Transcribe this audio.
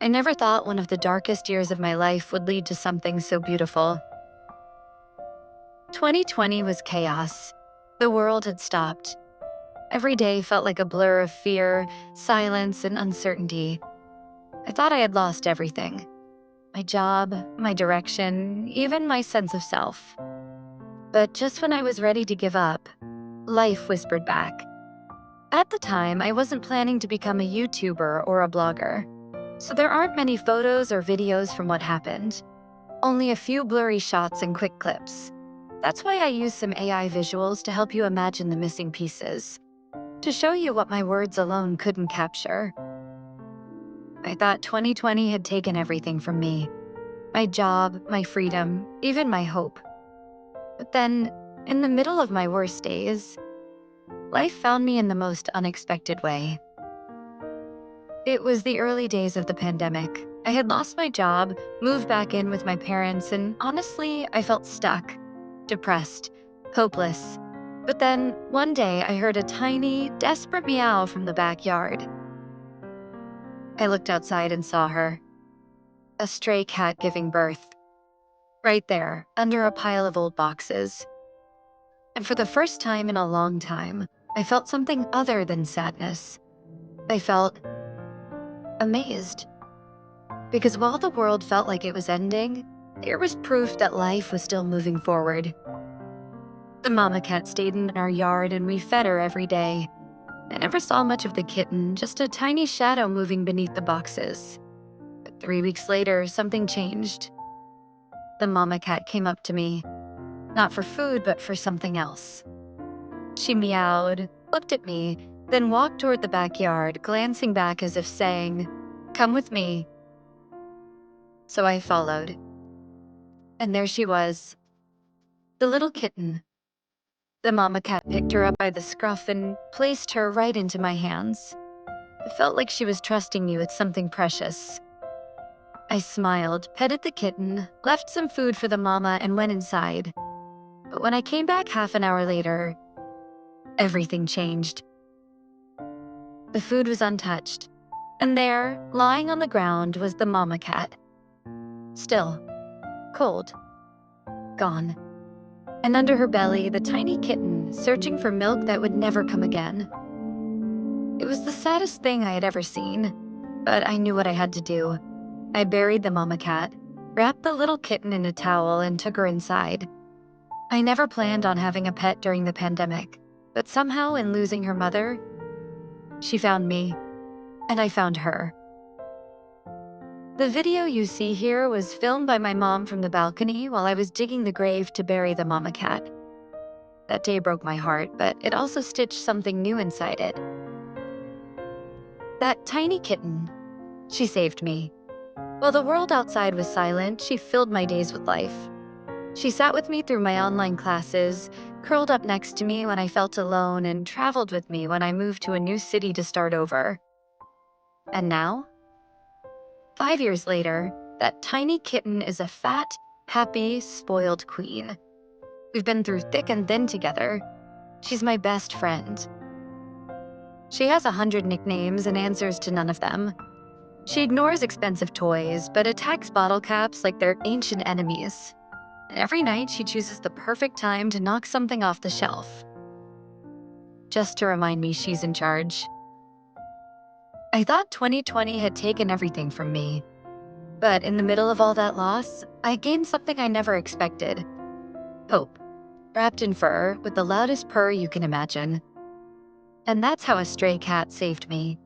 I never thought one of the darkest years of my life would lead to something so beautiful. 2020 was chaos. The world had stopped. Every day felt like a blur of fear, silence, and uncertainty. I thought I had lost everything. My job, my direction, even my sense of self. But just when I was ready to give up, life whispered back. At the time, I wasn't planning to become a YouTuber or a blogger. So there aren't many photos or videos from what happened. Only a few blurry shots and quick clips. That's why I used some AI visuals to help you imagine the missing pieces. To show you what my words alone couldn't capture. I thought 2020 had taken everything from me. My job, my freedom, even my hope. But then, in the middle of my worst days, life found me in the most unexpected way. It was the early days of the pandemic. I had lost my job, moved back in with my parents, and honestly, I felt stuck, depressed, hopeless. But then, one day, I heard a tiny, desperate meow from the backyard. I looked outside and saw her, a stray cat giving birth, right there, under a pile of old boxes. And for the first time in a long time, I felt something other than sadness. I felt amazed. Because while the world felt like it was ending, there was proof that life was still moving forward. The mama cat stayed in our yard and we fed her every day. I never saw much of the kitten, just a tiny shadow moving beneath the boxes. But 3 weeks later, something changed. The mama cat came up to me, not for food, but for something else. She meowed, looked at me, then walked toward the backyard, glancing back as if saying, "Come with me." So I followed. And there she was, the little kitten. The mama cat picked her up by the scruff and placed her right into my hands. It felt like she was trusting me with something precious. I smiled, petted the kitten, left some food for the mama, and went inside. But when I came back half an hour later, everything changed. The food was untouched. And there, lying on the ground, was the mama cat. Still, cold, gone. And under her belly, the tiny kitten, searching for milk that would never come again. It was the saddest thing I had ever seen, but I knew what I had to do. I buried the mama cat, wrapped the little kitten in a towel, and took her inside. I never planned on having a pet during the pandemic, but somehow in losing her mother, she found me, and I found her. The video you see here was filmed by my mom from the balcony while I was digging the grave to bury the mama cat. That day broke my heart, but it also stitched something new inside it. That tiny kitten, she saved me. While the world outside was silent, she filled my days with life. She sat with me through my online classes, curled up next to me when I felt alone, and traveled with me when I moved to a new city to start over. And now, 5 years later, that tiny kitten is a fat, happy, spoiled queen. We've been through thick and thin together. She's my best friend. She has 100 nicknames and answers to none of them. She ignores expensive toys, but attacks bottle caps like they're ancient enemies. And every night she chooses the perfect time to knock something off the shelf. Just to remind me she's in charge. I thought 2020 had taken everything from me. But in the middle of all that loss, I gained something I never expected. Hope. Wrapped in fur, with the loudest purr you can imagine. And that's how a stray cat saved me.